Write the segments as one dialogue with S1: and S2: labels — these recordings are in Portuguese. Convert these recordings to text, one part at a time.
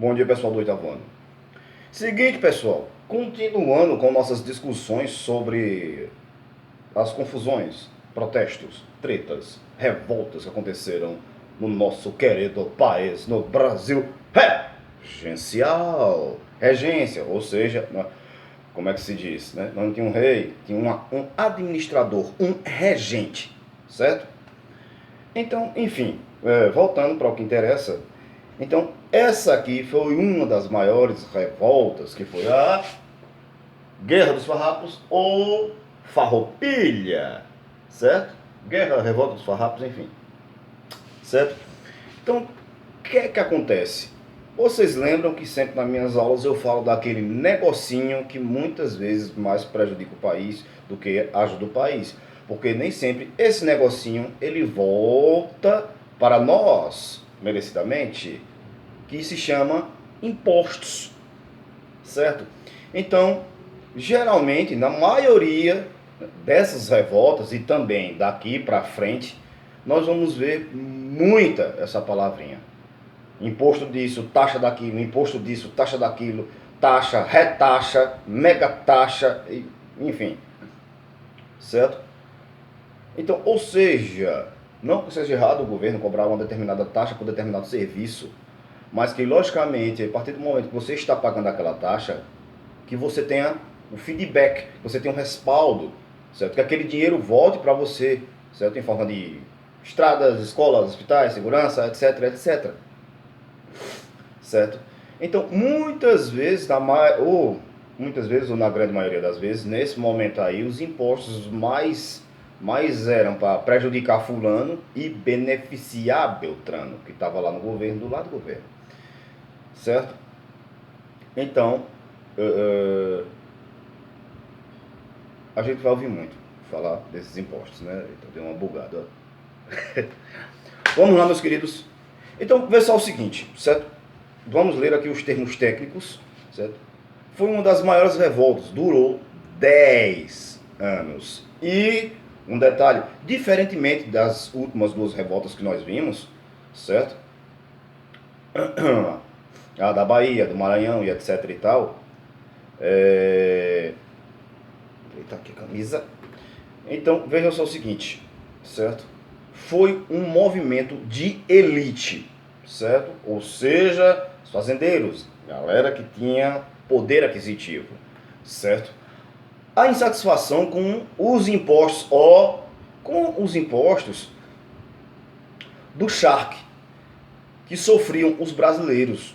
S1: Bom dia, pessoal do oitavo ano. Seguinte, pessoal, continuando com nossas discussões sobre as confusões, protestos, tretas, revoltas que aconteceram no nosso querido país, no Brasil regencial. Regência, ou seja, como é que se diz, né? Não tinha um rei, tinha um administrador, um regente, certo? Então, enfim, voltando para o que interessa. Então, essa aqui foi uma das maiores revoltas, que foi a Guerra dos Farrapos ou Farroupilha, certo? Guerra, Revolta dos Farrapos, enfim, certo? Então, o que é que acontece? Vocês lembram que sempre nas minhas aulas eu falo daquele negocinho que muitas vezes mais prejudica o país do que ajuda o país, porque nem sempre esse negocinho ele volta para nós, merecidamente, que se chama impostos, certo? Então, geralmente, na maioria dessas revoltas e também daqui para frente, nós vamos ver muita essa palavrinha. Imposto disso, taxa daquilo, imposto disso, taxa daquilo, taxa, retaxa, mega taxa, enfim, certo? Então, ou seja, não que seja errado o governo cobrar uma determinada taxa por determinado serviço, mas que, logicamente, a partir do momento que você está pagando aquela taxa, que você tenha o feedback, você tenha um respaldo, certo? Que aquele dinheiro volte para você, certo? Em forma de estradas, escolas, hospitais, segurança, etc, etc. Certo? Então, muitas vezes, ou na grande maioria das vezes, nesse momento aí, os impostos mais eram para prejudicar fulano e beneficiar Beltrano, que estava lá no governo, do lado do governo. Certo? Então, a gente vai ouvir muito falar desses impostos, né? Então deu uma bugada. Vamos lá, meus queridos. Então, vê só o seguinte, certo? Vamos ler aqui os termos técnicos, certo? Foi uma das maiores revoltas, durou 10 anos. E, um detalhe, diferentemente das últimas duas revoltas que nós vimos, certo? A da Bahia, do Maranhão e etc e tal. Eita, aqui a camisa. Então, vejam só o seguinte, certo? Foi um movimento de elite, certo? Ou seja, os fazendeiros, galera que tinha poder aquisitivo, certo? A insatisfação com os impostos, do charque que sofriam os brasileiros,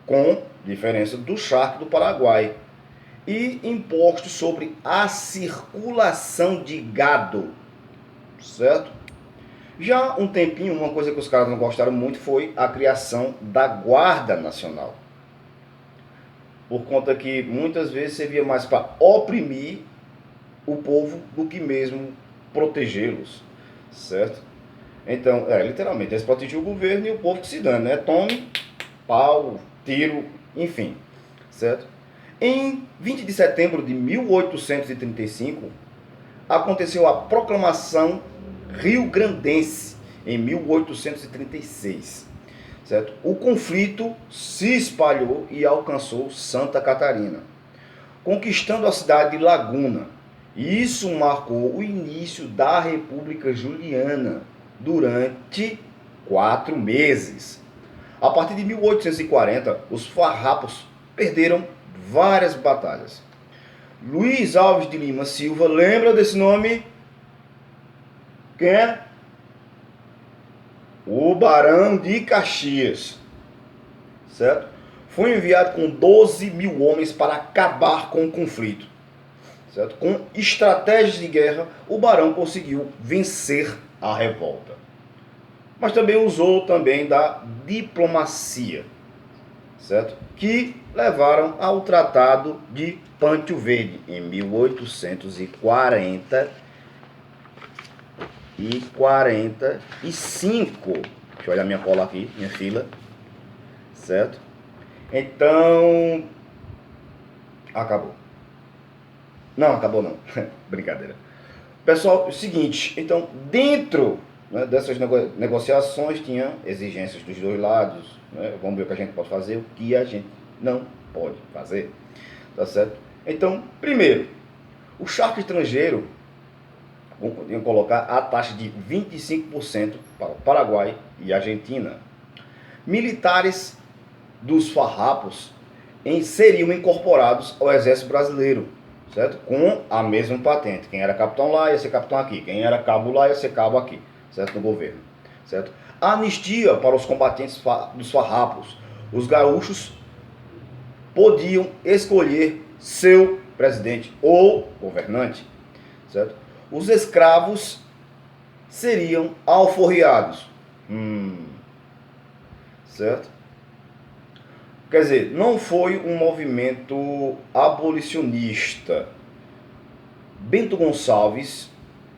S1: com diferença do charque do Paraguai, e impostos sobre a circulação de gado, certo? Já um tempinho, uma coisa que os caras não gostaram muito foi a criação da Guarda Nacional, por conta que muitas vezes servia mais para oprimir o povo do que mesmo protegê-los, certo? Então, literalmente, eles protegiam o governo e o povo que se dane, né? Tome, pau, tiro, enfim, certo? Em 20 de setembro de 1835, aconteceu a Proclamação Rio-Grandense, em 1836. Certo? O conflito se espalhou e alcançou Santa Catarina, conquistando a cidade de Laguna. Isso marcou o início da República Juliana durante 4 meses. A partir de 1840, os farrapos perderam várias batalhas. Luiz Alves de Lima Silva, lembra desse nome? Quem é? O Barão de Caxias, certo? Foi enviado com 12 mil homens para acabar com o conflito, certo? Com estratégias de guerra, o Barão conseguiu vencer a revolta, mas também usou da diplomacia, certo? Que levaram ao Tratado de Pantio Verde em 1845. Deixa eu olhar minha cola aqui, minha fila, certo? Então, acabou. Não, acabou não. Brincadeira. Pessoal, é o seguinte, então, dentro né, dessas negociações tinha exigências dos dois lados, né? Vamos ver o que a gente pode fazer, o que a gente não pode fazer, tá certo? Então, primeiro, o charque estrangeiro, vamos colocar a taxa de 25% para o Paraguai e Argentina. Militares dos farrapos seriam incorporados ao exército brasileiro, certo? Com a mesma patente. Quem era capitão lá ia ser capitão aqui, quem era cabo lá ia ser cabo aqui, certo? No governo, certo? Anistia para os combatentes dos farrapos. Os gaúchos podiam escolher seu presidente ou governante, certo? Os escravos seriam alforriados, certo? Quer dizer, não foi um movimento abolicionista. Bento Gonçalves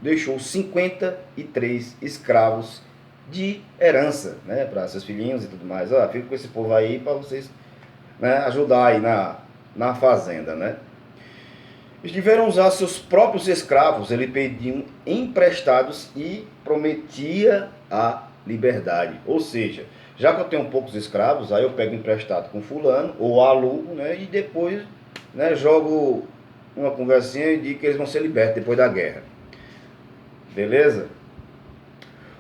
S1: deixou 53 escravos de herança, né, para seus filhinhos e tudo mais. Fica com esse povo aí para vocês, né, ajudar aí na fazenda, né? Eles tiveram usar seus próprios escravos, ele pediam emprestados e prometia a liberdade. Ou seja, já que eu tenho poucos escravos, aí eu pego emprestado com fulano, ou alugo, né, e depois, né, jogo uma conversinha e digo que eles vão ser libertos depois da guerra. Beleza?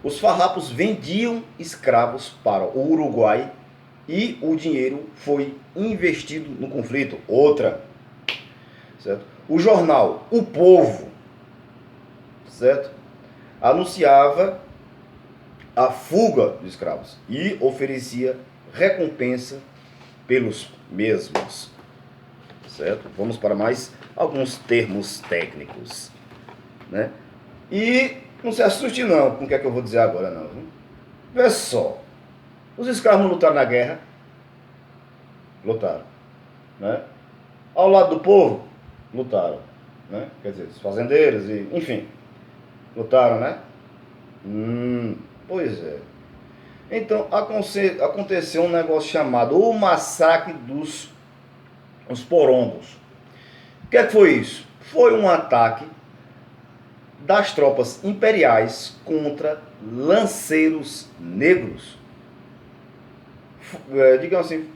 S1: Os farrapos vendiam escravos para o Uruguai e o dinheiro foi investido no conflito. Outra, certo? O jornal O Povo, certo, anunciava a fuga dos escravos e oferecia recompensa pelos mesmos, certo? Vamos para mais alguns termos técnicos, né? E não se assuste não com o que é que eu vou dizer agora não, viu? Vê só, os escravos não lutaram na guerra? Lutaram, né? Ao lado do povo? Lutaram, né? Quer dizer, os fazendeiros e, enfim, lutaram, né? Pois é. Então aconteceu um negócio chamado o massacre dos porongos. O que é que foi isso? Foi um ataque das tropas imperiais contra lanceiros negros. Digamos assim,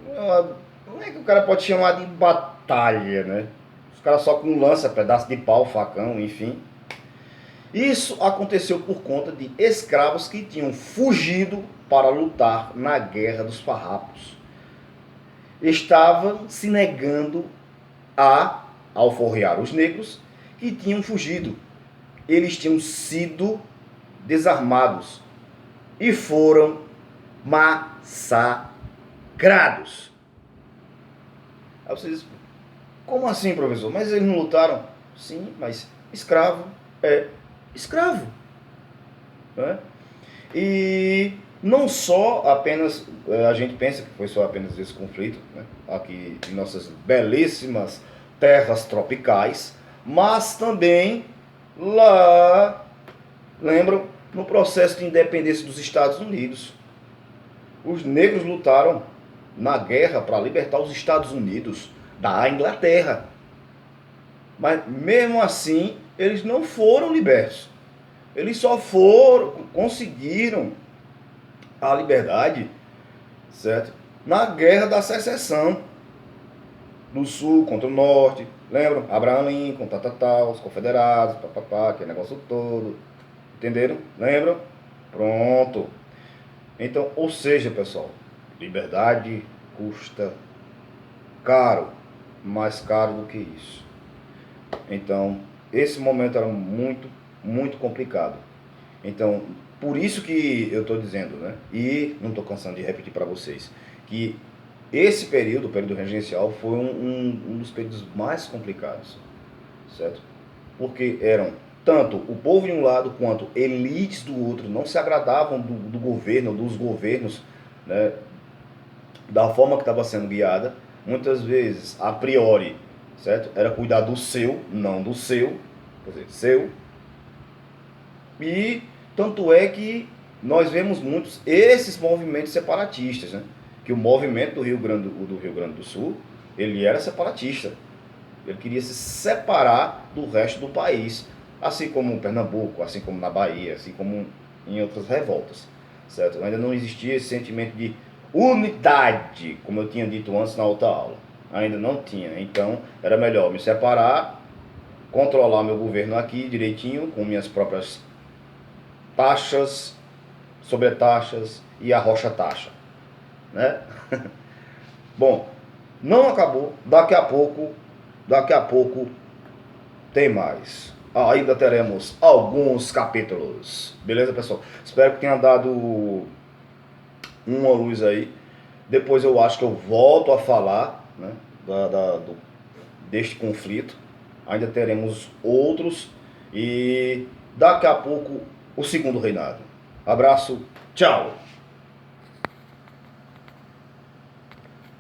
S1: não é que o cara pode chamar de batalha, né? Os caras só com lança, pedaço de pau, facão, enfim. Isso aconteceu por conta de escravos que tinham fugido para lutar na Guerra dos Farrapos. Estavam se negando a alforrear os negros que tinham fugido. Eles tinham sido desarmados e foram massacrados. Aí vocês, como assim, professor? Mas eles não lutaram? Sim, mas escravo é escravo, né? E não só apenas a gente pensa que foi só apenas esse conflito, né, aqui em nossas belíssimas terras tropicais, mas também lá, lembram, no processo de independência dos Estados Unidos, os negros lutaram na guerra para libertar os Estados Unidos da Inglaterra, mas mesmo assim eles não foram libertos. Eles só conseguiram a liberdade, certo? Na Guerra da Secessão do Sul contra o Norte. Lembram? Abraham Lincoln, os confederados, aquele negócio todo. Entenderam? Lembram? Pronto. Então, ou seja, pessoal, liberdade custa caro, mais caro do que isso. Então, esse momento era muito, muito complicado. Então, por isso que eu estou dizendo, né? E não estou cansando de repetir para vocês, que esse período, o período regencial, foi um dos períodos mais complicados, certo? Porque eram tanto o povo de um lado quanto elites do outro, não se agradavam do governo, dos governos, né? Da forma que estava sendo guiada, muitas vezes, a priori, certo? Era cuidar do seu, não do seu, quer dizer, seu. E tanto é que nós vemos muitos esses movimentos separatistas, né? Que o movimento do Rio Grande do Sul, ele era separatista. Ele queria se separar do resto do país, assim como Pernambuco, assim como na Bahia, assim como em outras revoltas, certo? Ainda não existia esse sentimento de unidade, como eu tinha dito antes na outra aula. Ainda não tinha, então era melhor me separar, controlar meu governo aqui direitinho, com minhas próprias taxas, sobretaxas e arrocha taxa, né? Bom, não acabou, daqui a pouco tem mais. Ainda teremos alguns capítulos. Beleza, pessoal? Espero que tenha dado uma luz aí. Depois eu acho que eu volto a falar, né, deste conflito. Ainda teremos outros. E daqui a pouco o segundo reinado. Abraço, tchau!